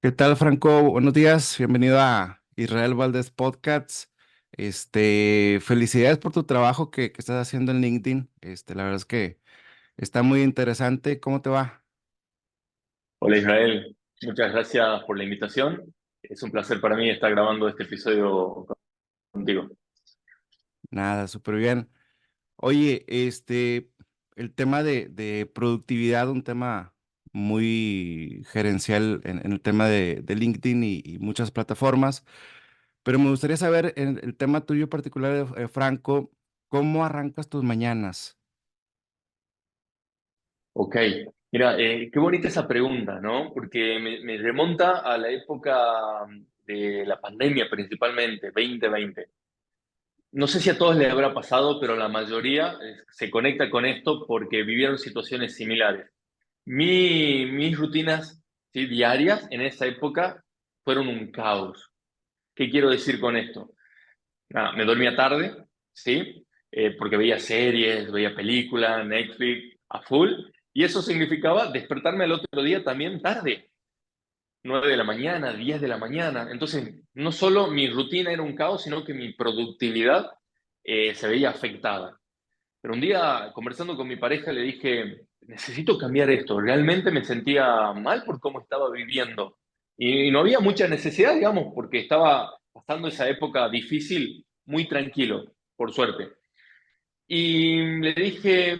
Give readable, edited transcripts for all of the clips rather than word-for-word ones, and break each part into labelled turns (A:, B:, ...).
A: ¿Qué tal, Franco? Buenos días, bienvenido a Israel Valdés Podcasts. Felicidades por tu trabajo que estás haciendo en LinkedIn. La verdad es que está muy interesante. ¿Cómo te va?
B: Hola Israel, muchas gracias por la invitación. Es un placer para mí estar grabando este episodio contigo.
A: Nada, súper bien. Oye, el tema de productividad, un tema muy gerencial en el tema de LinkedIn y muchas plataformas. Pero me gustaría saber, en el tema tuyo particular, Franco, ¿cómo arrancas tus mañanas?
B: Ok, mira, qué bonita esa pregunta, ¿no? Porque me remonta a la época de la pandemia principalmente, 2020. No sé si a todos les habrá pasado, pero la mayoría se conecta con esto porque vivieron situaciones similares. Mis rutinas, ¿sí?, diarias en esa época fueron un caos. ¿Qué quiero decir con esto? Nada, me dormía tarde, ¿sí? Porque veía series, veía películas, Netflix a full, y eso significaba despertarme el otro día también tarde, 9 de la mañana, 10 de la mañana. Entonces, no solo mi rutina era un caos, sino que mi productividad se veía afectada. Pero un día, conversando con mi pareja, le dije, necesito cambiar esto. Realmente me sentía mal por cómo estaba viviendo. Y no había mucha necesidad, digamos, porque estaba pasando esa época difícil muy tranquilo, por suerte. Y le dije,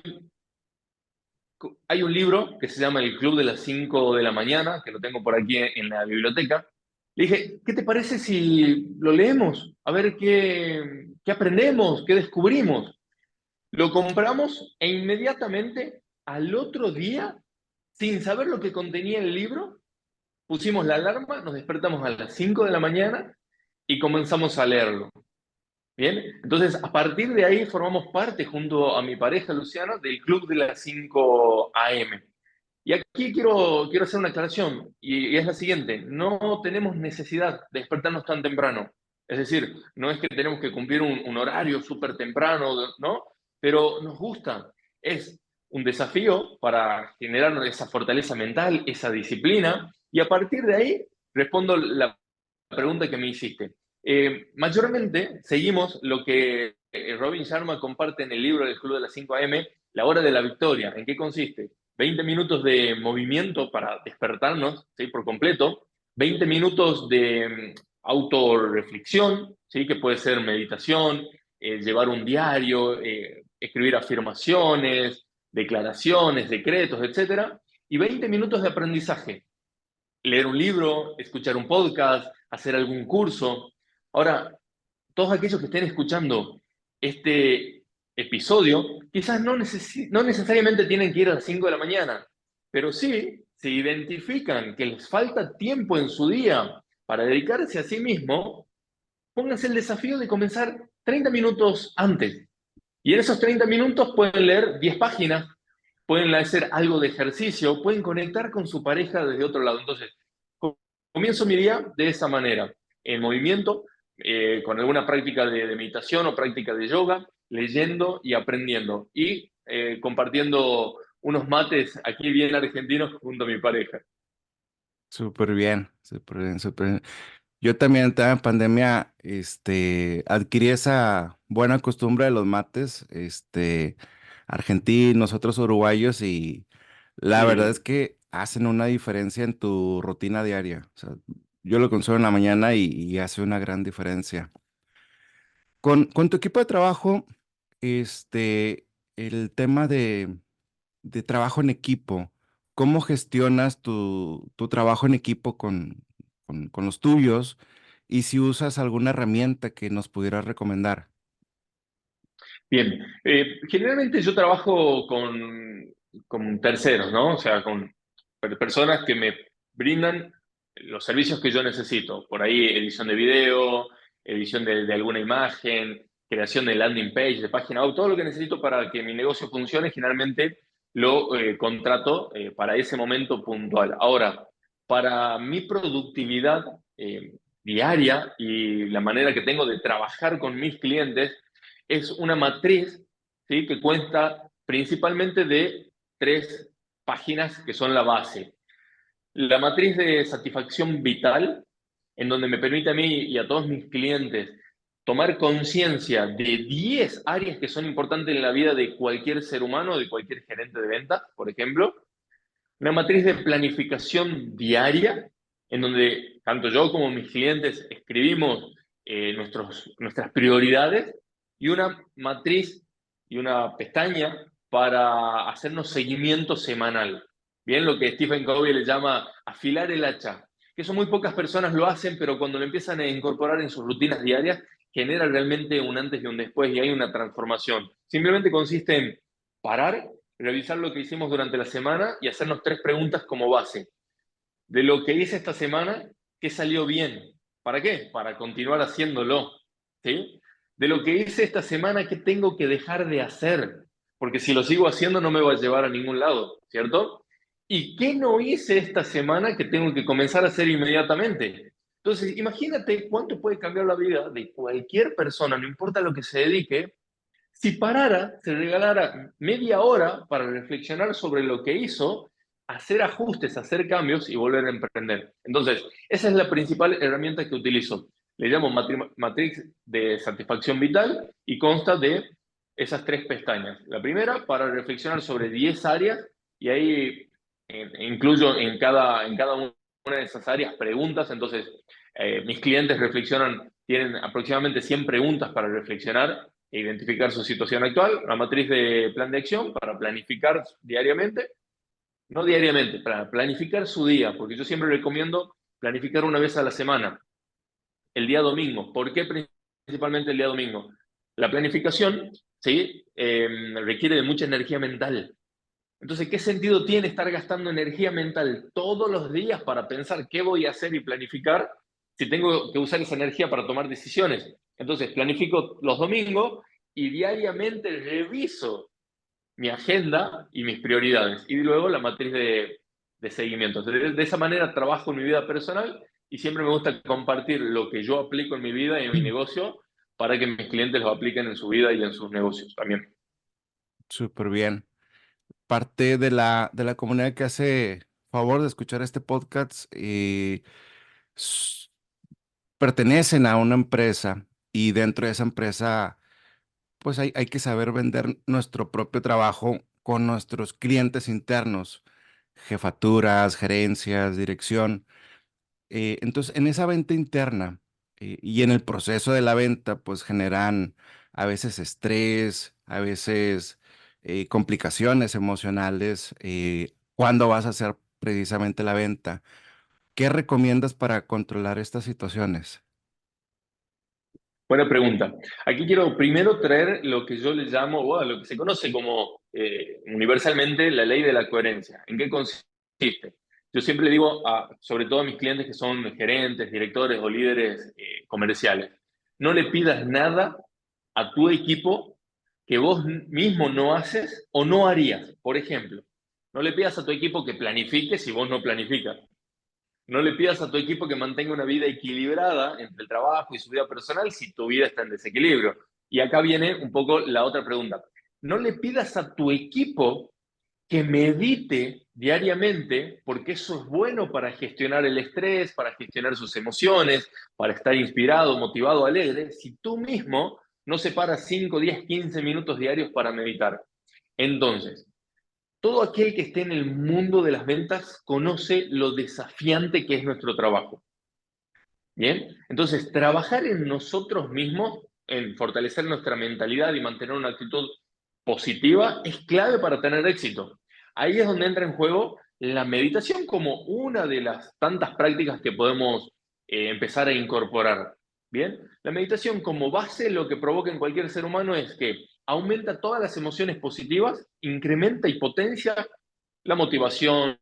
B: hay un libro que se llama El Club de las 5 de la mañana, que lo tengo por aquí en la biblioteca. Le dije, ¿qué te parece si lo leemos? A ver qué aprendemos, qué descubrimos. Lo compramos e inmediatamente al otro día, sin saber lo que contenía el libro, pusimos la alarma, nos despertamos a las 5 de la mañana y comenzamos a leerlo. Bien, entonces a partir de ahí formamos parte junto a mi pareja Luciana del Club de las 5 a.m. Y aquí quiero hacer una aclaración y es la siguiente, no tenemos necesidad de despertarnos tan temprano. Es decir, no es que tenemos que cumplir un horario súper temprano, ¿no? Pero nos gusta. Es un desafío para generar esa fortaleza mental, esa disciplina y a partir de ahí respondo la pregunta que me hiciste. Mayormente seguimos lo que Robin Sharma comparte en el libro del Club de las 5 a.m., la hora de la victoria. ¿En qué consiste? 20 minutos de movimiento para despertarnos, ¿sí?, por completo, 20 minutos de autorreflexión, ¿sí?, que puede ser meditación, llevar un diario, escribir afirmaciones, declaraciones, decretos, etcétera, y 20 minutos de aprendizaje, leer un libro, escuchar un podcast, hacer algún curso. Ahora, todos aquellos que estén escuchando este episodio, quizás no necesariamente tienen que ir a las 5 de la mañana, pero sí, si identifican que les falta tiempo en su día para dedicarse a sí mismo, pónganse el desafío de comenzar 30 minutos antes. Y en esos 30 minutos pueden leer 10 páginas, pueden hacer algo de ejercicio, pueden conectar con su pareja desde otro lado. Entonces, comienzo mi día de esa manera, en movimiento, con alguna práctica de meditación o práctica de yoga, leyendo y aprendiendo y compartiendo unos mates aquí bien argentinos junto a mi pareja.
A: Súper bien, súper bien, súper bien. Yo también en tema de pandemia, adquirí esa buena costumbre de los mates, argentinos, otros uruguayos, y la verdad es
B: Sí,
A: que hacen una diferencia en tu rutina diaria. O sea, yo lo consumo en la mañana y hace una gran diferencia. Con tu equipo de trabajo, este, el tema de trabajo en equipo, ¿cómo gestionas tu trabajo en equipo con los tuyos? Y si usas alguna herramienta que nos pudieras recomendar.
B: bien. Generalmente yo trabajo con terceros, ¿no? O sea, con personas que me brindan los servicios que yo necesito. Por ahí edición de video, edición de alguna imagen, creación de landing page, de página web, todo lo que necesito para que mi negocio funcione, generalmente lo contrato para ese momento puntual. Ahora, para mi productividad diaria y la manera que tengo de trabajar con mis clientes, es una matriz, ¿sí?, que cuenta principalmente de tres páginas que son la base. la matriz de satisfacción vital, en donde me permite a mí y a todos mis clientes tomar conciencia de 10 áreas que son importantes en la vida de cualquier ser humano, de cualquier gerente de ventas, por ejemplo. Una matriz de planificación diaria, en donde tanto yo como mis clientes escribimos nuestras prioridades, y una matriz y una pestaña para hacernos seguimiento semanal. Bien, lo que Stephen Covey le llama afilar el hacha, que eso muy pocas personas lo hacen, pero cuando lo empiezan a incorporar en sus rutinas diarias, genera realmente un antes y un después y hay una transformación. Simplemente consiste en parar, revisar lo que hicimos durante la semana y hacernos 3 preguntas como base. De lo que hice esta semana, ¿qué salió bien? ¿Para qué? Para continuar haciéndolo. ¿Sí? De lo que hice esta semana, ¿qué tengo que dejar de hacer? Porque si lo sigo haciendo no me va a llevar a ningún lado, ¿cierto? ¿Y qué no hice esta semana que tengo que comenzar a hacer inmediatamente? Entonces, imagínate cuánto puede cambiar la vida de cualquier persona, no importa lo que se dedique, si parara, se regalara media hora para reflexionar sobre lo que hizo, hacer ajustes, hacer cambios y volver a emprender. Entonces, esa es la principal herramienta que utilizo. Le llamo matriz de satisfacción vital y consta de esas 3 pestañas. La primera, para reflexionar sobre 10 áreas y ahí incluyo en cada una de esas áreas preguntas. Entonces, mis clientes reflexionan, tienen aproximadamente 100 preguntas para reflexionar e identificar su situación actual, la matriz de plan de acción para planificar diariamente, no diariamente, para planificar su día, porque yo siempre recomiendo planificar una vez a la semana, el día domingo. ¿Por qué principalmente el día domingo? La planificación, ¿sí? Requiere de mucha energía mental. Entonces, ¿qué sentido tiene estar gastando energía mental todos los días para pensar qué voy a hacer y planificar si tengo que usar esa energía para tomar decisiones? Entonces, planifico los domingos y diariamente reviso mi agenda y mis prioridades. Y luego la matriz de seguimiento. De esa manera trabajo en mi vida personal y siempre me gusta compartir lo que yo aplico en mi vida y en mi negocio para que mis clientes lo apliquen en su vida y en sus negocios también.
A: Súper bien. Parte de la comunidad que hace favor de escuchar este podcast s- pertenecen a una empresa y dentro de esa empresa pues hay que saber vender nuestro propio trabajo con nuestros clientes internos, jefaturas, gerencias, dirección. Entonces, en esa venta interna y en el proceso de la venta, pues generan a veces estrés, a veces complicaciones emocionales. ¿Cuándo vas a hacer precisamente la venta? ¿Qué recomiendas para controlar estas situaciones?
B: Buena pregunta. Aquí quiero primero traer lo que yo le llamo, o lo que se conoce como universalmente la ley de la coherencia. ¿En qué consiste? Yo siempre le digo, sobre todo a mis clientes que son gerentes, directores o líderes comerciales, no le pidas nada a tu equipo que vos mismo no haces o no harías. Por ejemplo, no le pidas a tu equipo que planifique si vos no planificas. No le pidas a tu equipo que mantenga una vida equilibrada entre el trabajo y su vida personal si tu vida está en desequilibrio. Y acá viene un poco la otra pregunta. No le pidas a tu equipo que medite diariamente, porque eso es bueno para gestionar el estrés, para gestionar sus emociones, para estar inspirado, motivado, alegre, si tú mismo no separas 5, 10, 15 minutos diarios para meditar. Entonces, todo aquel que esté en el mundo de las ventas conoce lo desafiante que es nuestro trabajo. Bien, entonces trabajar en nosotros mismos, en fortalecer nuestra mentalidad y mantener una actitud positiva es clave para tener éxito. Ahí es donde entra en juego la meditación como una de las tantas prácticas que podemos empezar a incorporar. Bien, la meditación como base lo que provoca en cualquier ser humano es que aumenta todas las emociones positivas, incrementa y potencia la motivación,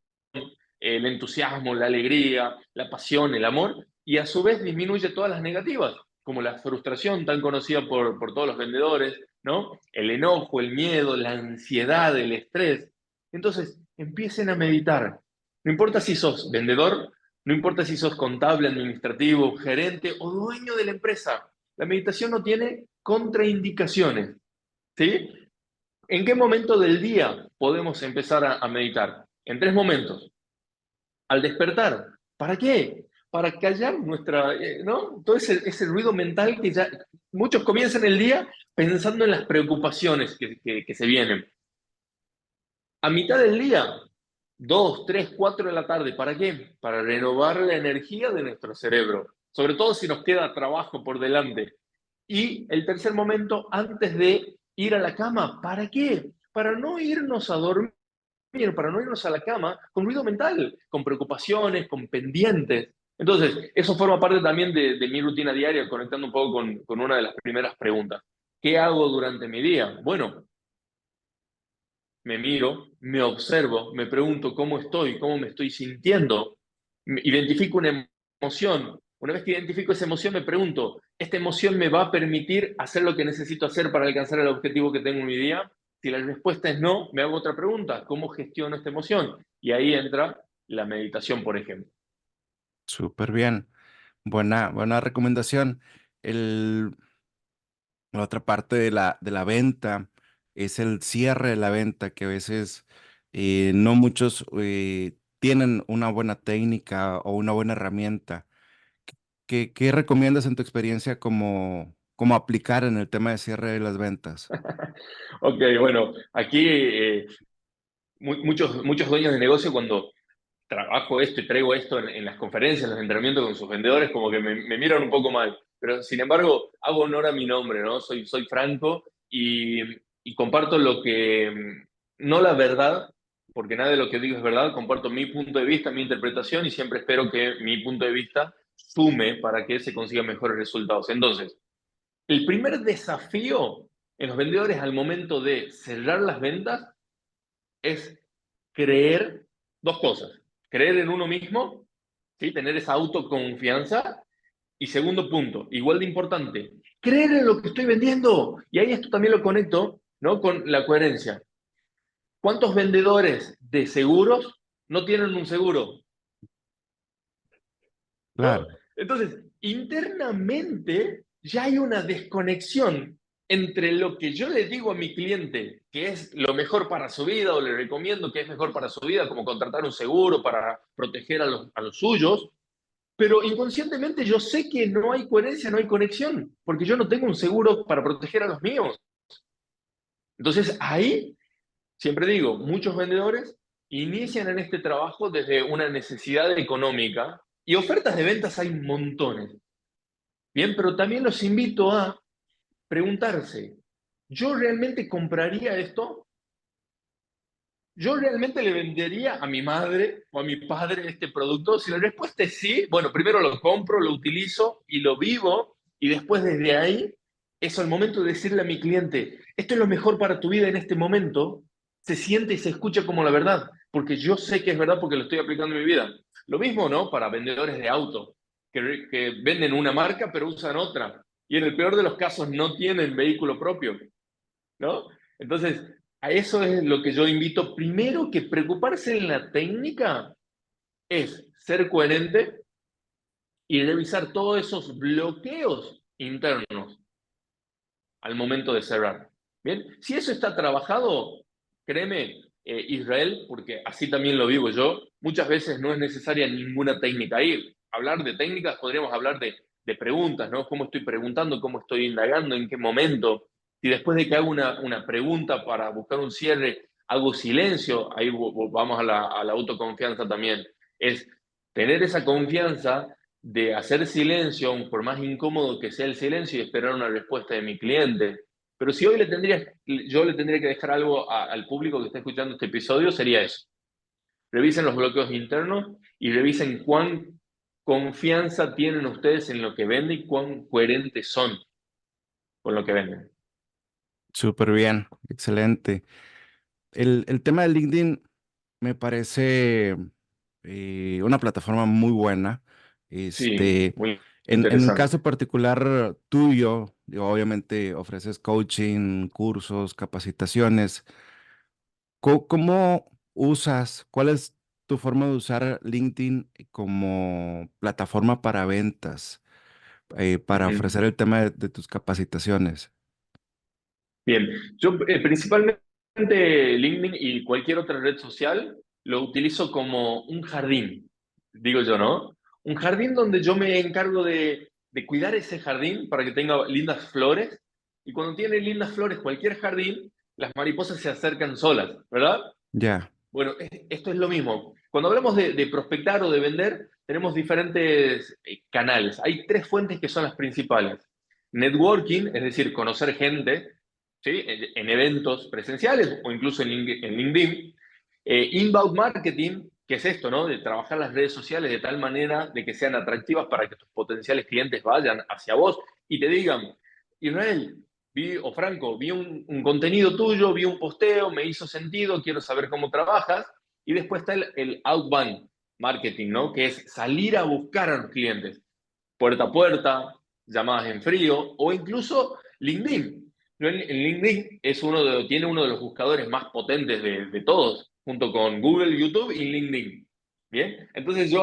B: el entusiasmo, la alegría, la pasión, el amor, y a su vez disminuye todas las negativas, como la frustración tan conocida por todos los vendedores, ¿no? El enojo, el miedo, la ansiedad, el estrés. Entonces, empiecen a meditar. No importa si sos vendedor, no importa si sos contable, administrativo, gerente o dueño de la empresa. La meditación no tiene contraindicaciones, ¿sí? ¿En qué momento del día podemos empezar a meditar? En 3 momentos. al despertar. ¿Para qué? Para callar nuestra, ¿no? Todo ese ruido mental que ya muchos comienzan el día pensando en las preocupaciones que se vienen. A mitad del día, 2, 3, 4 de la tarde, ¿para qué? Para renovar la energía de nuestro cerebro, sobre todo si nos queda trabajo por delante. Y el tercer momento, antes de ir a la cama, ¿para qué? Para no irnos a dormir, para no irnos a la cama con ruido mental, con preocupaciones, con pendientes. Entonces, eso forma parte también de mi rutina diaria, conectando un poco con una de las primeras preguntas. ¿Qué hago durante mi día? Bueno, me miro, me observo, me pregunto cómo estoy, cómo me estoy sintiendo, identifico una emoción. Una vez que identifico esa emoción, me pregunto, ¿esta emoción me va a permitir hacer lo que necesito hacer para alcanzar el objetivo que tengo en mi día? Si la respuesta es no, me hago otra pregunta, ¿cómo gestiono esta emoción? Y ahí entra la meditación, por ejemplo.
A: Súper bien. Buena recomendación. El, la otra parte de la venta es el cierre de la venta, que a veces no muchos tienen una buena técnica o una buena herramienta. ¿Qué recomiendas en tu experiencia como aplicar en el tema de cierre de las ventas?
B: Ok, bueno, aquí muchos dueños de negocio cuando trabajo esto y traigo esto en las conferencias, en los entrenamientos con sus vendedores, como que me miran un poco mal. Pero sin embargo, hago honor a mi nombre, ¿no? Soy franco y comparto lo que, no la verdad, porque nada de lo que digo es verdad, comparto mi punto de vista, mi interpretación y siempre espero que mi punto de vista sume para que se consigan mejores resultados. Entonces, el primer desafío en los vendedores al momento de cerrar las ventas es creer dos cosas. Creer en uno mismo, ¿sí? Tener esa autoconfianza. Y segundo punto, igual de importante, creer en lo que estoy vendiendo. Y ahí esto también lo conecto, ¿no? Con la coherencia. ¿Cuántos vendedores de seguros no tienen un seguro? ¿No?
A: Claro,
B: Entonces, internamente ya hay una desconexión entre lo que yo le digo a mi cliente que es lo mejor para su vida o le recomiendo que es mejor para su vida, como contratar un seguro para proteger a los suyos, pero inconscientemente yo sé que no hay coherencia, no hay conexión, porque yo no tengo un seguro para proteger a los míos. Entonces ahí, siempre digo, muchos vendedores inician en este trabajo desde una necesidad económica y ofertas de ventas hay montones. Bien, pero también los invito a preguntarse, ¿yo realmente compraría esto? ¿Yo realmente le vendería a mi madre o a mi padre este producto? Si la respuesta es sí, bueno, primero lo compro, lo utilizo y lo vivo y después desde ahí, es el momento de decirle a mi cliente, esto es lo mejor para tu vida en este momento, se siente y se escucha como la verdad, porque yo sé que es verdad porque lo estoy aplicando en mi vida. Lo mismo, ¿no? Para vendedores de auto, que venden una marca pero usan otra y en el peor de los casos no tienen vehículo propio, ¿no? Entonces, a eso es lo que yo invito. Primero que preocuparse en la técnica es ser coherente y revisar todos esos bloqueos internos al momento de cerrar. Bien, si eso está trabajado, créeme, Israel, porque así también lo vivo yo, muchas veces no es necesaria ninguna técnica. Ahí, hablar de técnicas, podríamos hablar de preguntas, ¿no? ¿Cómo estoy preguntando? ¿Cómo estoy indagando? ¿En qué momento? Si después de que hago una pregunta para buscar un cierre, hago silencio, ahí vamos a la autoconfianza también. Es tener esa confianza de hacer silencio, por más incómodo que sea el silencio, y esperar una respuesta de mi cliente. Pero si hoy yo le tendría que dejar algo al público que está escuchando este episodio, sería eso. Revisen los bloqueos internos y revisen cuán confianza tienen ustedes en lo que venden y cuán coherentes son con lo que venden.
A: súper bien, excelente. El tema de LinkedIn me parece una plataforma muy buena.
B: Sí,
A: Este,
B: muy
A: en el
B: interesante.
A: caso particular tuyo, digo, obviamente ofreces coaching, cursos, capacitaciones. ¿Cómo usas, cuál es tu forma de usar LinkedIn como plataforma para ventas, para ofrecer
B: Ujú.
A: el tema de tus capacitaciones?
B: Bien, yo principalmente LinkedIn y cualquier otra red social lo utilizo como un jardín. digo yo, ¿no? Un jardín donde yo me encargo de cuidar ese jardín para que tenga lindas flores. Y cuando tiene lindas flores cualquier jardín, las mariposas se acercan solas, ¿verdad?
A: Ya,
B: Bueno, esto es lo mismo. Cuando hablamos de prospectar o de vender, tenemos diferentes canales. Hay tres fuentes que son las principales. Networking, es decir, conocer gente, ¿sí? En eventos presenciales o incluso en LinkedIn. Inbound marketing, que es esto, ¿no? De trabajar las redes sociales de tal manera de que sean atractivas para que tus potenciales clientes vayan hacia vos y te digan, Israel, o Franco, vi un contenido tuyo, vi un posteo, me hizo sentido, quiero saber cómo trabajas. Y después está el outbound marketing, ¿no? Que es salir a buscar a los clientes, puerta a puerta, llamadas en frío o incluso LinkedIn. En LinkedIn tiene uno de los buscadores más potentes de todos, junto con Google, YouTube y LinkedIn. Bien, entonces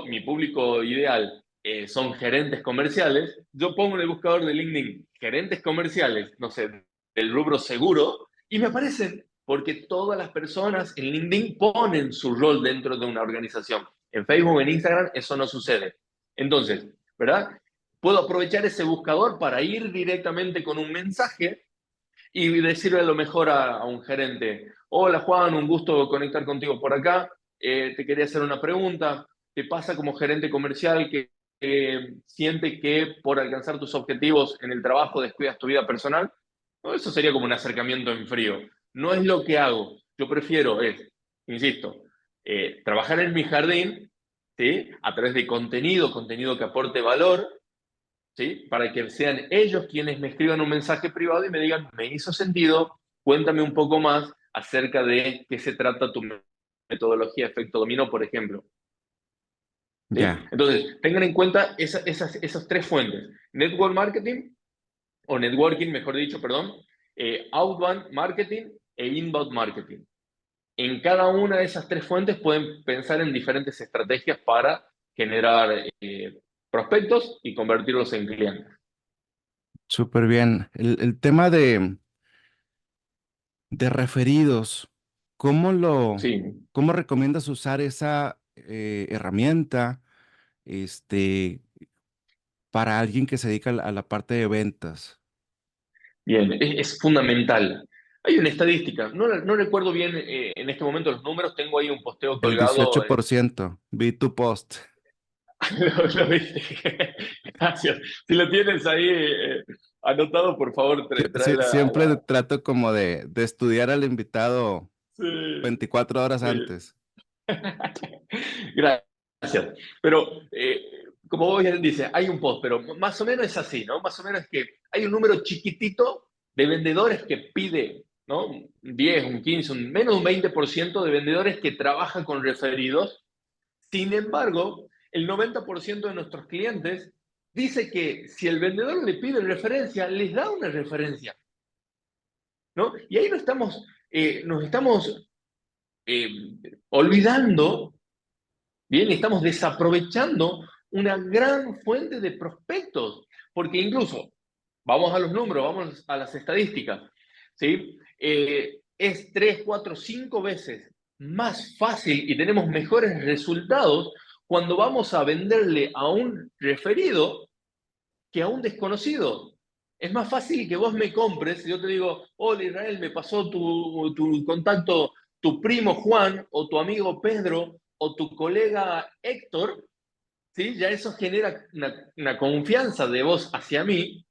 B: mi público ideal son gerentes comerciales, yo pongo en el buscador de LinkedIn gerentes comerciales, no sé, del rubro seguro, y me aparecen porque todas las personas en LinkedIn ponen su rol dentro de una organización. En Facebook, en Instagram, eso no sucede. Entonces, ¿verdad? Puedo aprovechar ese buscador para ir directamente con un mensaje y decirle a lo mejor a un gerente, hola Juan, un gusto conectar contigo por acá, te quería hacer una pregunta, ¿te pasa como gerente comercial que siente que por alcanzar tus objetivos en el trabajo descuidas tu vida personal? No, eso sería como un acercamiento en frío. No es lo que hago. Yo prefiero insisto, trabajar en mi jardín, ¿sí? A través de contenido que aporte valor, ¿sí? Para que sean ellos quienes me escriban un mensaje privado y me digan, me hizo sentido, cuéntame un poco más acerca de qué se trata tu metodología de efecto dominó, por ejemplo. ¿Sí?
A: ya.
B: Entonces, tengan en cuenta esas tres fuentes. Network marketing, o networking, mejor dicho, perdón, outbound marketing e inbound marketing. En cada una de esas tres fuentes pueden pensar en diferentes estrategias para generar prospectos y convertirlos en clientes.
A: Súper bien. El tema de referidos, ¿cómo
B: Sí.
A: cómo recomiendas usar esa herramienta, este, para alguien que se dedica a la parte de ventas?
B: Bien, es fundamental. Hay una estadística, no recuerdo bien en este momento los números, tengo ahí un posteo
A: El
B: colgado.
A: 18%, vi tu post.
B: Lo viste. Gracias. Si lo tienes ahí anotado, por favor, tráela a
A: Siempre
B: la...
A: trato como de estudiar al invitado
B: Sí,
A: 24 horas
B: sí.
A: antes.
B: Gracias. Pero, como vos bien dices, hay un post, pero más o menos es así, ¿no? Más o menos es que hay un número chiquitito de vendedores que pide, ¿no? Un 10, un 15, menos de un 20% de vendedores que trabajan con referidos. Sin embargo, el 90% de nuestros clientes dice que si el vendedor le pide referencia, les da una referencia, ¿no? Y ahí nos estamos eh, olvidando. Bien, estamos desaprovechando una gran fuente de prospectos, porque incluso, vamos a los números, vamos a las estadísticas, ¿sí? Es 3, 4, 5 veces más fácil y tenemos mejores resultados cuando vamos a venderle a un referido que a un desconocido. Es más fácil que vos me compres, si yo te digo, hola Israel, me pasó tu contacto, tu primo Juan, o tu amigo Pedro, o tu colega Héctor, ¿sí? Ya eso genera una confianza de vos hacia mí,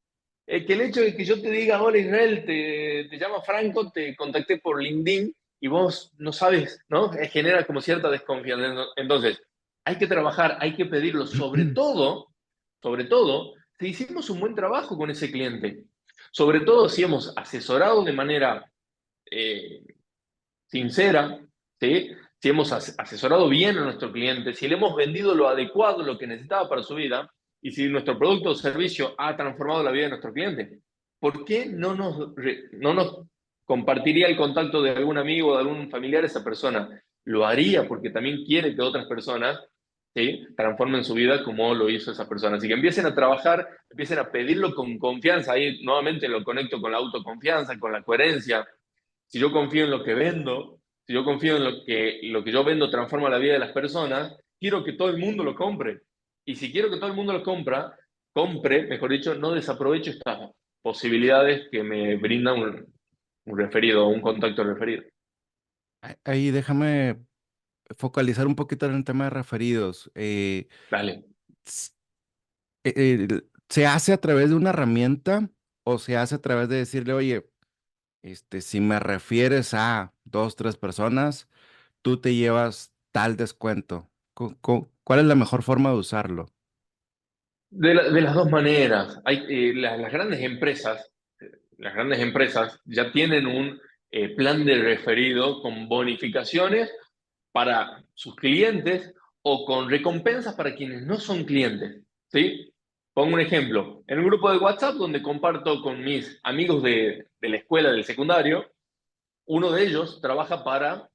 B: que el hecho de que yo te diga, hola Israel, te llama Franco, te contacté por LinkedIn, y vos no sabes, ¿no? Genera como cierta desconfianza. Entonces, hay que trabajar, hay que pedirlo, sobre todo, si hicimos un buen trabajo con ese cliente, sobre todo si hemos asesorado de manera eh, sincera, ¿sí? Si hemos asesorado bien a nuestro cliente, si le hemos vendido lo adecuado, lo que necesitaba para su vida, y si nuestro producto o servicio ha transformado la vida de nuestro cliente. ¿Por qué no nos compartiría el contacto de algún amigo o de algún familiar esa persona? Lo haría porque también quiere que otras personas, ¿sí? Transformen su vida como lo hizo esa persona. Así que empiecen a trabajar, empiecen a pedirlo con confianza. Ahí nuevamente lo conecto con la autoconfianza, con la coherencia. Si yo confío en lo que vendo, si yo confío en lo que yo vendo transforma la vida de las personas, quiero que todo el mundo lo compre. Y si quiero que todo el mundo lo compre, mejor dicho, no desaprovecho estas posibilidades que me brinda un referido o un contacto referido.
A: Ahí déjame focalizar un poquito en el tema de referidos.
B: Dale.
A: s- ¿Se hace a través de una herramienta o se hace a través de decirle, oye, si me refieres a dos, tres personas, tú te llevas tal descuento? ¿Cuál es la mejor forma de usarlo?
B: De las dos maneras. Las grandes empresas ya tienen un plan de referido con bonificaciones para sus clientes o con recompensas para quienes no son clientes, ¿sí? Pongo un ejemplo. En un grupo de WhatsApp donde comparto con mis amigos de la escuela, del secundario, uno de ellos trabaja para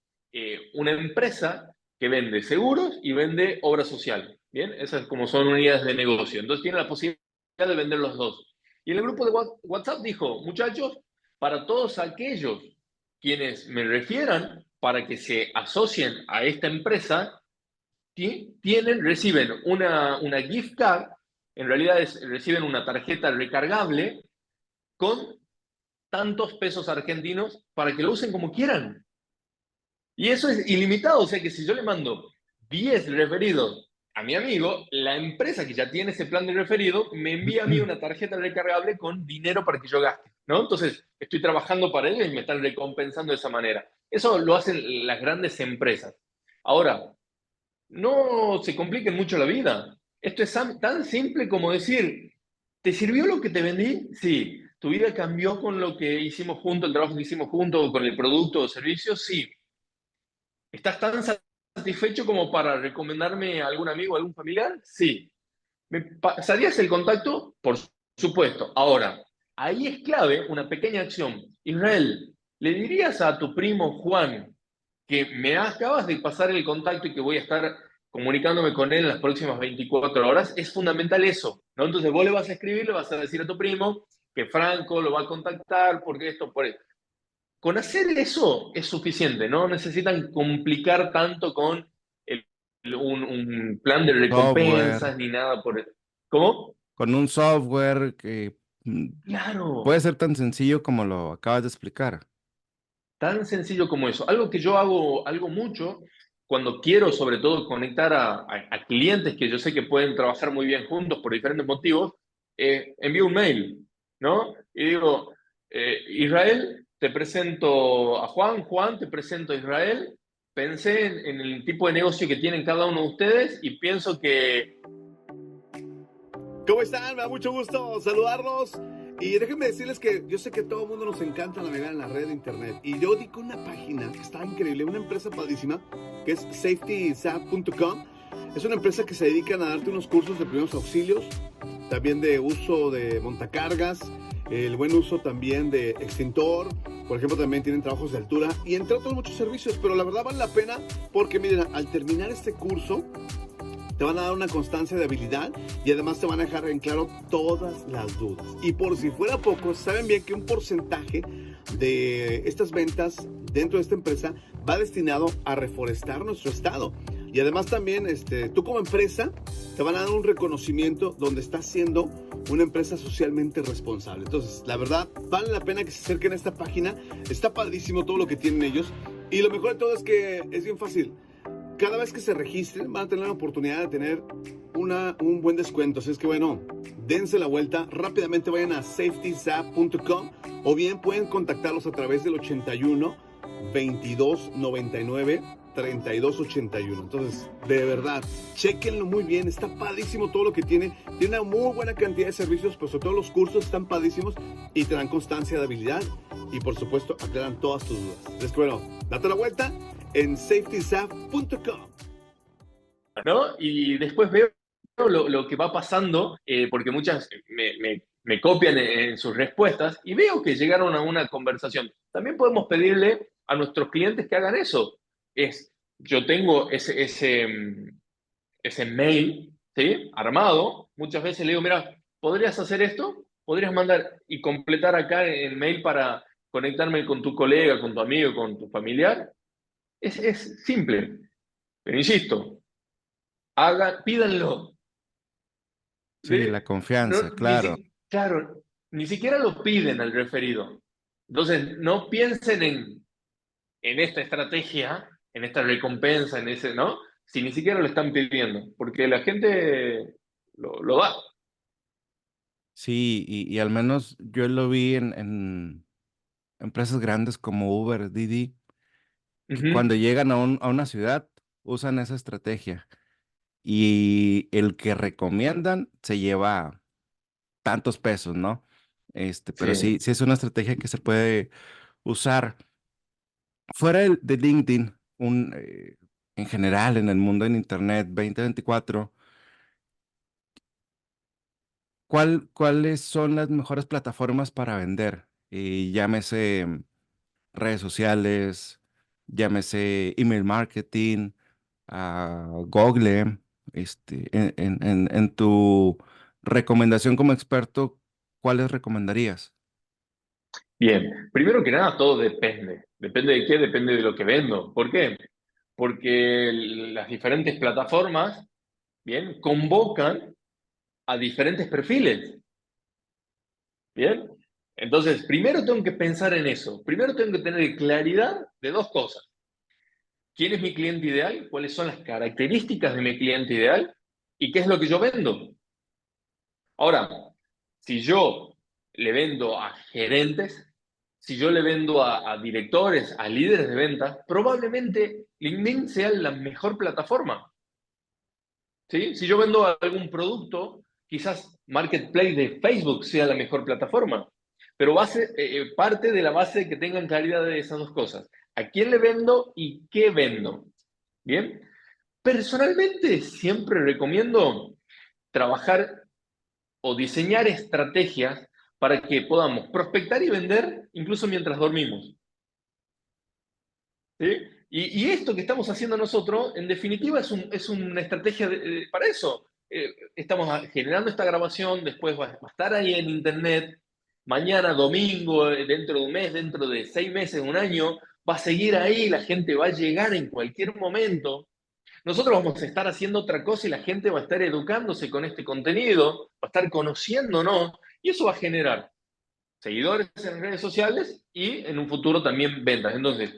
B: una empresa que vende seguros y vende obra social. Bien, esas como son unidades de negocio. Entonces tiene la posibilidad de vender los dos. Y en el grupo de WhatsApp dijo, muchachos, para todos aquellos quienes me refieran para que se asocien a esta empresa, reciben una gift card, en realidad reciben una tarjeta recargable con tantos pesos argentinos para que lo usen como quieran. Y eso es ilimitado, o sea que si yo le mando 10 referidos a mi amigo, la empresa que ya tiene ese plan de referido me envía a mí una tarjeta recargable con dinero para que yo gaste, ¿no? Entonces, estoy trabajando para ellos y me están recompensando de esa manera. Eso lo hacen las grandes empresas. Ahora, no se compliquen mucho la vida. Esto es tan simple como decir, ¿te sirvió lo que te vendí? Sí. ¿Tu vida cambió con lo que hicimos juntos, el trabajo que hicimos juntos, con el producto o servicio? Sí. ¿Estás tan satisfecho como para recomendarme a algún amigo, a algún familiar? Sí. ¿Me pasarías el contacto? Por supuesto. Ahora, ahí es clave una pequeña acción. Israel, ¿le dirías a tu primo Juan que me acabas de pasar el contacto y que voy a estar comunicándome con él en las próximas 24 horas? Es fundamental eso, ¿no? Entonces vos le vas a escribir, le vas a decir a tu primo que Franco lo va a contactar porque esto, por esto. Con hacer eso es suficiente, no necesitan complicar tanto con el- un plan de
A: Software,
B: recompensas ni nada por el... ¿Cómo?
A: con un software que puede
B: Claro,
A: ser tan sencillo como lo acabas de explicar.
B: tan sencillo como eso. Algo que yo hago mucho cuando quiero sobre todo conectar a clientes que yo sé que pueden trabajar muy bien juntos por diferentes motivos, envío un mail, ¿no? Y digo, Israel, te presento a Juan, Juan, te presento a Israel. Pensé en el tipo de negocio que tienen cada uno de ustedes y pienso que...
C: ¿Cómo están? Me da mucho gusto saludarlos. Y déjenme decirles que yo sé que a todo el mundo nos encanta navegar en la red de internet. Y yo di con una página que está increíble, una empresa padrísima, que es safetysat.com. Es una empresa que se dedica a darte unos cursos de primeros auxilios, también de uso de montacargas, el buen uso también de extintor. Por ejemplo, también tienen trabajos de altura y entre otros muchos servicios. Pero la verdad vale la pena porque miren, al terminar este curso te van a dar una constancia de habilidad y además te van a dejar en claro todas las dudas. Y por si fuera poco, saben bien que un porcentaje de estas ventas dentro de esta empresa va destinado a reforestar nuestro estado. Y además también tú como empresa te van a dar un reconocimiento donde estás siendo una empresa socialmente responsable. Entonces, la verdad, vale la pena que se acerquen a esta página. Está padrísimo todo lo que tienen ellos. Y lo mejor de todo es que es bien fácil. Cada vez que se registren van a tener la oportunidad de tener un buen descuento. Así es que bueno, dense la vuelta. Rápidamente vayan a safetysap.com o bien pueden contactarlos a través del 81 22 99 32 81. Entonces, de verdad, chequenlo muy bien. Está padrísimo todo lo que tiene. Tiene una muy buena cantidad de servicios, pero sobre todo los cursos están padrísimos y te dan constancia de habilidad. Y por supuesto, aclaran todas tus dudas. Así es que bueno, date la vuelta en safetysaf.com.
B: ¿No? Y después veo lo que va pasando, porque muchas me copian en sus respuestas y veo que llegaron a una conversación. También podemos pedirle a nuestros clientes que hagan eso. Yo tengo ese mail, ¿sí? Armado. Muchas veces le digo, mira, ¿podrías hacer esto? ¿Podrías mandar y completar acá el mail para conectarme con tu colega, con tu amigo, con tu familiar? Es simple, pero insisto, pídanlo.
A: Sí,
B: ¿Sí?
A: la confianza, claro.
B: Claro, ni siquiera lo piden al referido. Entonces, no piensen en esta estrategia, en esta recompensa, en ese, ¿no? Si ni siquiera lo están pidiendo, porque la gente lo da.
A: Sí, y al menos yo lo vi en empresas grandes como Uber, Didi, que
B: Ujú.
A: cuando llegan a una ciudad usan esa estrategia y el que recomiendan se lleva tantos pesos, ¿no? Pero sí,
B: Sí,
A: sí es una estrategia que se puede usar fuera de LinkedIn, en general en el mundo en Internet 2024. ¿Cuáles son las mejores plataformas para vender? Llámese redes sociales, llámese email marketing, Google, en tu recomendación como experto, ¿cuáles recomendarías?
B: bien. Primero que nada, todo depende. ¿Depende de qué? Depende de lo que vendo. ¿Por qué? Porque las diferentes plataformas, bien, convocan a diferentes perfiles. Bien. Entonces, primero tengo que pensar en eso. Primero tengo que tener claridad de dos cosas. ¿Quién es mi cliente ideal? ¿Cuáles son las características de mi cliente ideal? ¿Y qué es lo que yo vendo? Ahora, si yo le vendo a gerentes, si yo le vendo a directores, a líderes de ventas, probablemente LinkedIn sea la mejor plataforma. ¿Sí? Si yo vendo algún producto, quizás Marketplace de Facebook sea la mejor plataforma. Pero parte de la base de que tengan claridad de esas dos cosas. ¿A quién le vendo y qué vendo? Bien. Personalmente, siempre recomiendo trabajar o diseñar estrategias para que podamos prospectar y vender incluso mientras dormimos. ¿Sí? Y esto que estamos haciendo nosotros, en definitiva, es una estrategia para eso. Estamos generando esta grabación, después va a estar ahí en internet, mañana, domingo, dentro de un mes, dentro de 6 meses, un año, va a seguir ahí, la gente va a llegar en cualquier momento. Nosotros vamos a estar haciendo otra cosa y la gente va a estar educándose con este contenido, va a estar conociéndonos, y eso va a generar seguidores en redes sociales y en un futuro también ventas. Entonces,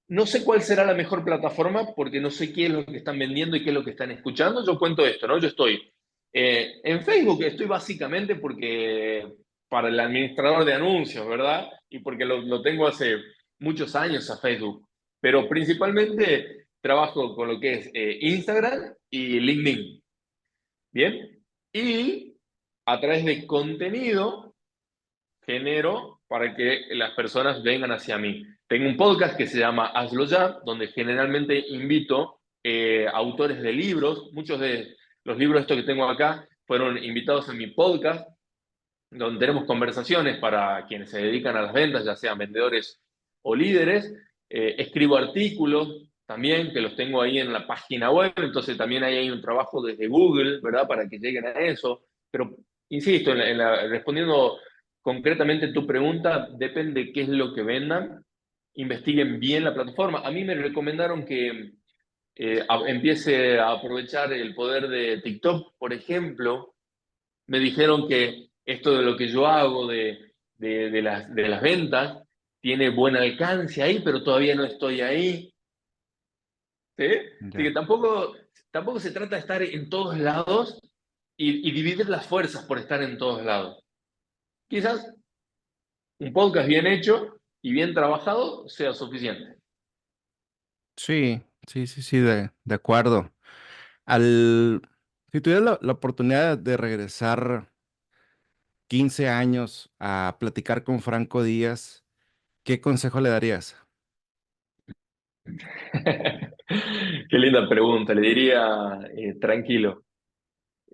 B: no sé cuál será la mejor plataforma porque no sé qué es lo que están vendiendo y qué es lo que están escuchando. Yo cuento esto, ¿no? Yo estoy en Facebook, estoy básicamente porque para el administrador de anuncios, ¿verdad? Y porque lo tengo hace muchos años a Facebook. Pero principalmente trabajo con lo que es Instagram y LinkedIn. ¿Bien? Y a través de contenido genero para que las personas vengan hacia mí. Tengo un podcast que se llama Hazlo Ya, donde generalmente invito autores de libros. Muchos de los libros estos que tengo acá fueron invitados en mi podcast, donde tenemos conversaciones para quienes se dedican a las ventas, ya sean vendedores o líderes. Escribo artículos también, que los tengo ahí en la página web, entonces también ahí hay un trabajo desde Google, ¿verdad? Para que lleguen a eso. Pero, insisto, respondiendo concretamente tu pregunta, depende de qué es lo que vendan, investiguen bien la plataforma. A mí me recomendaron que empiece a aprovechar el poder de TikTok, por ejemplo. Me dijeron que esto de lo que yo hago de las ventas tiene buen alcance ahí, pero todavía no estoy ahí. ¿Sí? Así que
A: Ya.
B: tampoco se trata de estar en todos lados y dividir las fuerzas por estar en todos lados. Quizás un podcast bien hecho y bien trabajado sea suficiente.
A: Sí, sí, sí, sí, de acuerdo. Al, si tuvieras la oportunidad de regresar 15 años a platicar con Franco Díaz, ¿qué consejo le darías?
B: Qué linda pregunta. Le diría, tranquilo,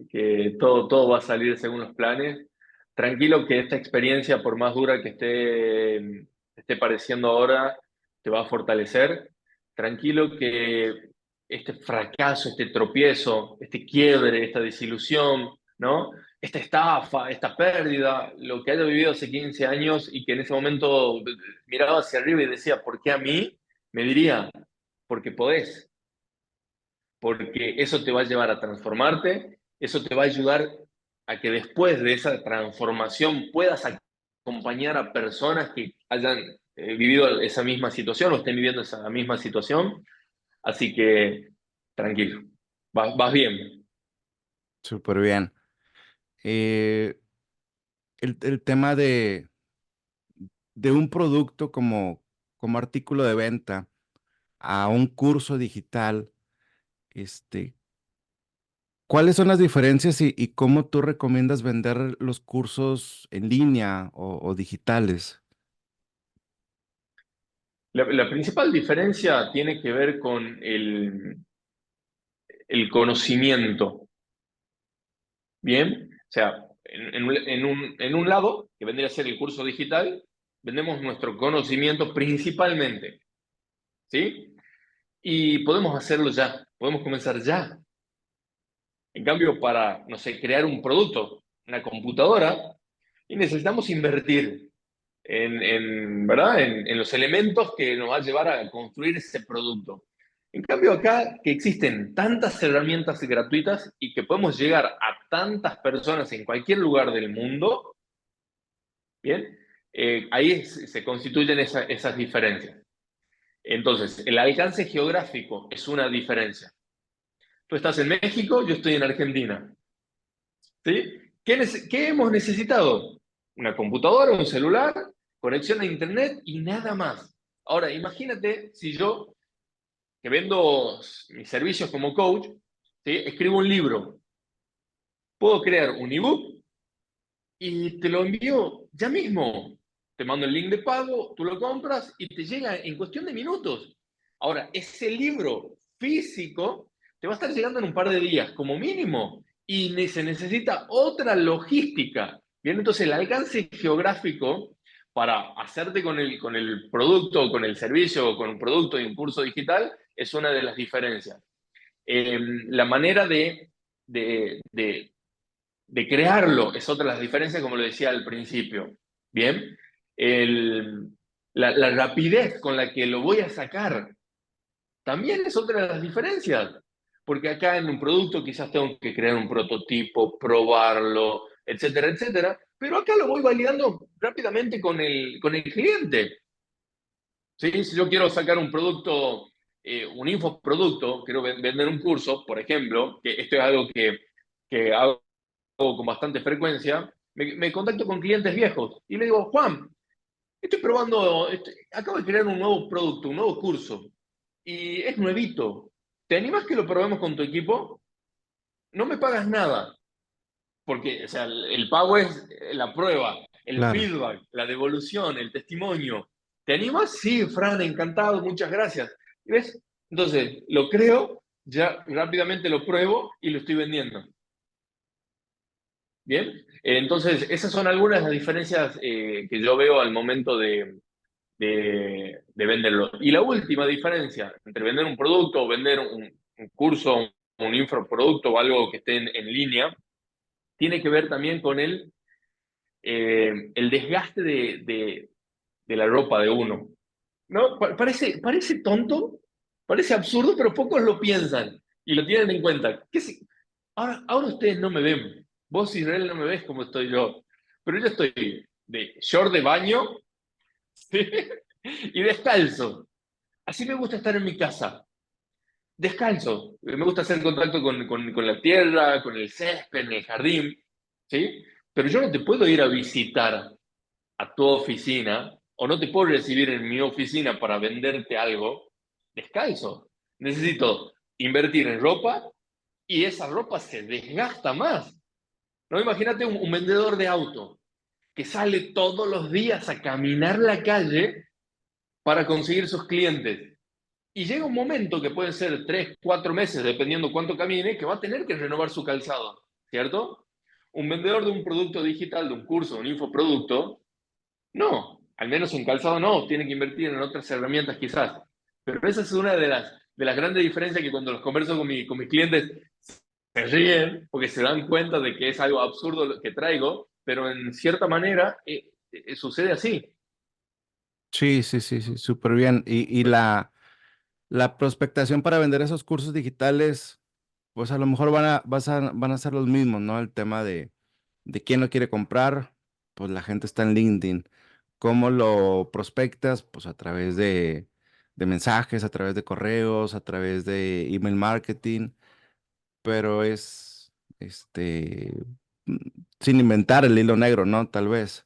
B: que todo va a salir según los planes. Tranquilo que esta experiencia, por más dura que esté pareciendo ahora, te va a fortalecer. Tranquilo que este fracaso, este tropiezo, este quiebre, esta desilusión, ¿no? Esta estafa, esta pérdida, lo que haya vivido hace 15 años y que en ese momento miraba hacia arriba y decía, ¿por qué a mí? Me diría, porque podés, porque eso te va a llevar a transformarte, eso te va a ayudar a que después de esa transformación puedas acompañar a personas que hayan vivido esa misma situación o estén viviendo esa misma situación. Así que tranquilo, vas bien.
A: Súper bien. Eh, el tema de un producto como artículo de venta a un curso digital, este, ¿cuáles son las diferencias y cómo tú recomiendas vender los cursos en línea o digitales?
B: La principal diferencia tiene que ver con el conocimiento, ¿bien? O sea, en un lado, que vendría a ser el curso digital, vendemos nuestro conocimiento principalmente, ¿sí? Y podemos hacerlo ya, podemos comenzar ya. En cambio, para, no sé, crear un producto, una computadora, y necesitamos invertir ¿verdad? En los elementos que nos va a llevar a construir ese producto. En cambio, acá que existen tantas herramientas gratuitas y que podemos llegar a tantas personas en cualquier lugar del mundo, ¿bien? Ahí se constituyen esas diferencias. Entonces, el alcance geográfico es una diferencia. Tú estás en México, yo estoy en Argentina. ¿Sí? ¿Qué hemos necesitado? Una computadora, un celular, conexión a internet y nada más. Ahora, imagínate si yo, que vendo mis servicios como coach, ¿sí? Escribo un libro, puedo crear un ebook y te lo envío ya mismo. Te mando el link de pago, tú lo compras y te llega en cuestión de minutos. Ahora, ese libro físico te va a estar llegando en un par de días, como mínimo, y se necesita otra logística. Bien, entonces el alcance geográfico para hacerte con el producto, con el servicio, o con un producto y un curso digital es una de las diferencias. La manera de de crearlo es otra de las diferencias, como lo decía al principio. Bien, el, la rapidez con la que lo voy a sacar también es otra de las diferencias. Porque acá en un producto quizás tengo que crear un prototipo, probarlo, etcétera, etcétera. Pero acá lo voy validando rápidamente con el cliente. ¿Sí? Si yo quiero sacar un producto, un infoproducto, quiero vender un curso, por ejemplo, que esto es algo que hago con bastante frecuencia, me contacto con clientes viejos y le digo, Juan, estoy probando, acabo de crear un nuevo producto, un nuevo curso, y es nuevito. ¿Te animas que lo probemos con tu equipo? No me pagas nada, porque o sea, el pago es la prueba, el
A: Claro.
B: feedback, la devolución, el testimonio. ¿Te animas? Sí, Fran, encantado, muchas gracias. ¿Ves? Entonces, lo creo, ya rápidamente lo pruebo y lo estoy vendiendo. Bien, entonces esas son algunas de las diferencias que yo veo al momento de venderlo. Y la última diferencia entre vender un producto o vender un curso, un infoproducto o algo que esté en línea, tiene que ver también con el desgaste de la ropa de uno. ¿No? Parece tonto, parece absurdo, pero pocos lo piensan y lo tienen en cuenta. Ahora ustedes no me ven. Vos, Israel, no me ves como estoy yo. Pero yo estoy de short de baño, ¿sí? Y descalzo. Así me gusta estar en mi casa. Descalzo. Me gusta hacer contacto con la tierra, con el césped, en el jardín. ¿Sí? Pero yo no te puedo ir a visitar a tu oficina o no te puedo recibir en mi oficina para venderte algo descalzo. Necesito invertir en ropa y esa ropa se desgasta más. No, imagínate un vendedor de auto que sale todos los días a caminar la calle para conseguir sus clientes. Y llega un momento que pueden ser 3, 4 meses, dependiendo cuánto camine, que va a tener que renovar su calzado, ¿cierto? Un vendedor de un producto digital, de un curso, un infoproducto, no, al menos en calzado no, tiene que invertir en otras herramientas quizás. Pero esa es una de las grandes diferencias que cuando los converso con mis clientes se ríen porque se dan cuenta de que es algo absurdo lo que traigo, pero en cierta manera sucede así.
A: Sí, sí, sí, sí, súper bien. Y la, la prospectación para vender esos cursos digitales, pues a lo mejor van a ser los mismos, ¿no? El tema de quién lo quiere comprar, pues la gente está en LinkedIn. ¿Cómo lo prospectas? Pues a través de mensajes, a través de correos, a través de email marketing, pero es, mm, sin inventar el hilo negro, ¿no? Tal vez.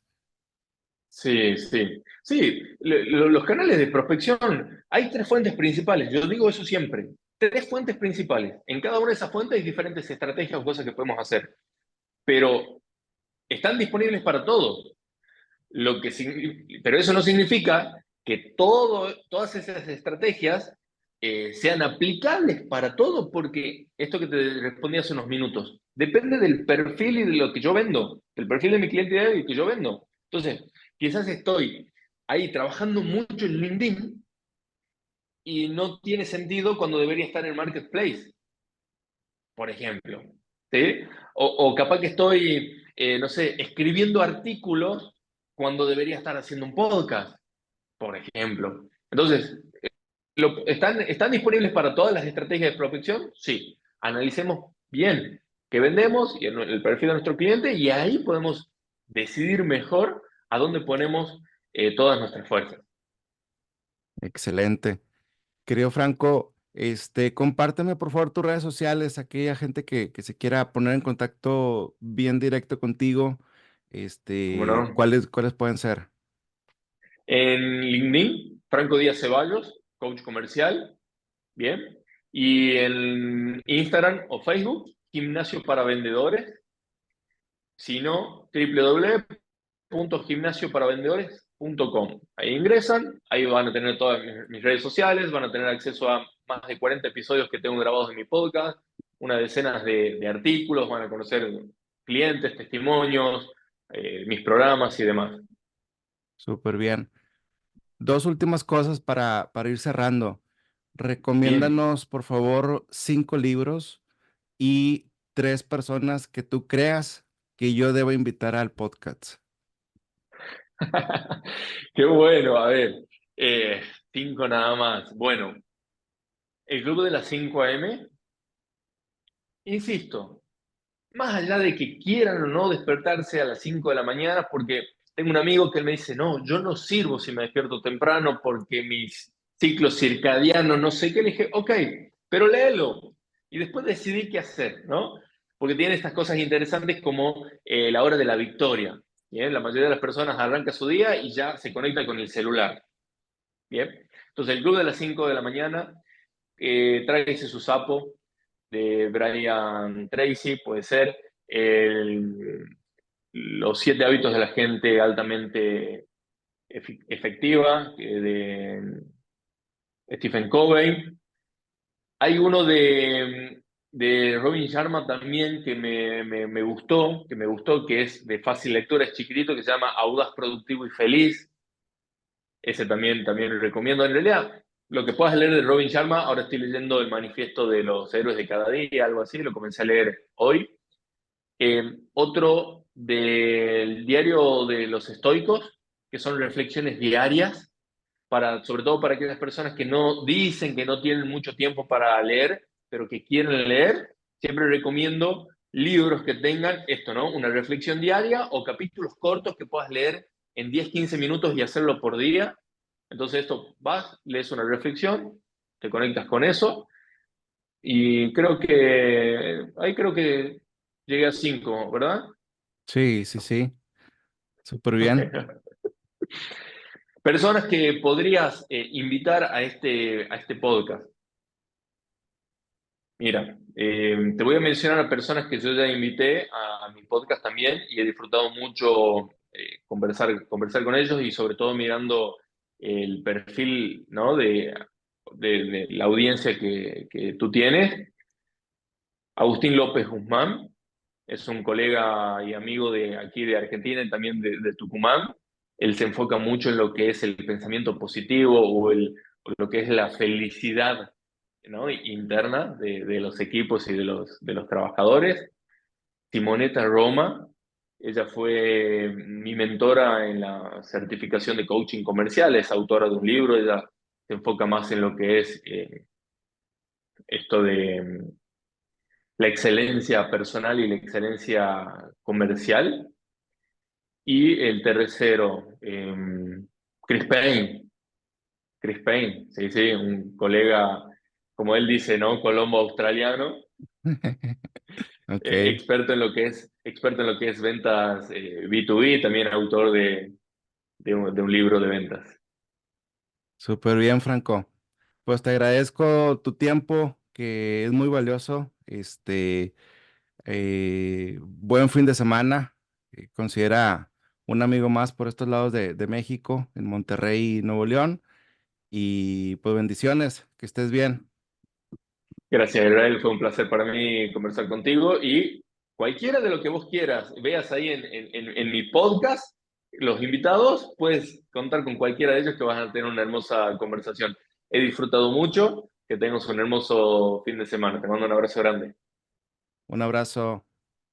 B: Sí, sí. Sí, los canales de prospección, hay tres fuentes principales. Yo digo eso siempre. Tres fuentes principales. En cada una de esas fuentes hay diferentes estrategias o cosas que podemos hacer, pero están disponibles para todos. Pero eso no significa que todas esas estrategias sean aplicables para todo, porque esto que te respondí hace unos minutos, depende del perfil y de lo que yo vendo, del perfil de mi cliente ideal y que yo vendo. Entonces, quizás estoy ahí trabajando mucho en LinkedIn y no tiene sentido cuando debería estar en Marketplace, por ejemplo. ¿Sí? O capaz que estoy, no sé, escribiendo artículos cuando debería estar haciendo un podcast, por ejemplo. Entonces, ¿están disponibles para todas las estrategias de prospección? Sí. Analicemos bien qué vendemos y el perfil de nuestro cliente y ahí podemos decidir mejor a dónde ponemos todas nuestras fuerzas.
A: Excelente. Querido Franco, compárteme por favor tus redes sociales, aquella gente que se quiera poner en contacto bien directo contigo,
B: ¿Cómo no?
A: ¿cuáles pueden ser?
B: En LinkedIn, Franco Díaz Ceballos, coach comercial, bien. Y en Instagram o Facebook, Gimnasio para Vendedores. Si no, www.gimnasioparavendedores.com. Ahí ingresan, ahí van a tener todas mis redes sociales, van a tener acceso a más de 40 episodios que tengo grabados en mi podcast, unas decenas de artículos, van a conocer clientes, testimonios, mis programas y demás.
A: Súper bien. Dos últimas cosas para ir cerrando.
B: Bien.
A: Recomiéndanos, por favor, 5 libros y 3 personas que tú creas que yo debo invitar al podcast.
B: Qué bueno, a ver, cinco nada más. Bueno, el club de las 5 a.m., insisto, más allá de que quieran o no despertarse a las 5 de la mañana, porque tengo un amigo que él me dice, no, yo no sirvo si me despierto temprano porque mis ciclos circadianos, no sé qué, le dije, ok, pero léelo y después decidí qué hacer, ¿no? Porque tiene estas cosas interesantes como la hora de la victoria. ¿Bien? La mayoría de las personas arranca su día y ya se conecta con el celular. Bien, entonces el club de las 5 de la mañana, tráigase su sapo de Brian Tracy, puede ser, el- los 7 hábitos de la gente altamente efectiva, de Stephen Covey. Hay uno de Robin Sharma también que me gustó, que es de fácil lectura, es chiquitito, que se llama Audaz, Productivo y Feliz. Ese también lo recomiendo. En realidad, lo que puedas leer de Robin Sharma, ahora estoy leyendo el manifiesto de los héroes de cada día, algo así, lo comencé a leer hoy. Otro del diario de los estoicos, que son reflexiones diarias, sobre todo para aquellas personas que no dicen que no tienen mucho tiempo para leer, pero que quieren leer. Siempre recomiendo libros que tengan esto, ¿no? Una reflexión diaria o capítulos cortos que puedas leer en 10 15 minutos y hacerlo por día. Entonces esto, vas, lees una reflexión, te conectas con eso y ahí creo que llegué a 5, ¿verdad?
A: Sí, sí, sí. Súper bien.
B: Personas que podrías invitar a este podcast. Mira, te voy a mencionar a personas que yo ya invité a mi podcast también y he disfrutado mucho conversar con ellos y sobre todo mirando el perfil, ¿no? de la audiencia que tú tienes. Agustín López Guzmán es un colega y amigo de aquí de Argentina y también de Tucumán. Él se enfoca mucho en lo que es el pensamiento positivo o lo que es la felicidad, ¿no? interna de los equipos y de los trabajadores. Simonetta Roma, ella fue mi mentora en la certificación de coaching comercial, es autora de un libro, ella se enfoca más en lo que es esto de la excelencia personal y la excelencia comercial. Y el tercero, Chris Payne. Chris Payne, sí, sí, un colega, como él dice, ¿no? Colombo australiano,
A: Ok,
B: experto en lo que es ventas B2B, también autor de un libro de ventas.
A: súper bien, Franco. Pues te agradezco tu tiempo, que es muy valioso. Buen fin de semana. Considera un amigo más por estos lados de México, en Monterrey, Nuevo León. Y pues bendiciones, que estés bien.
B: Gracias, Israel, fue un placer para mí conversar contigo y cualquiera de lo que vos quieras, veas ahí en mi podcast, los invitados, puedes contar con cualquiera de ellos que vas a tener una hermosa conversación. He disfrutado mucho, que tengas un hermoso fin de semana. Te mando un abrazo grande.
A: Un abrazo.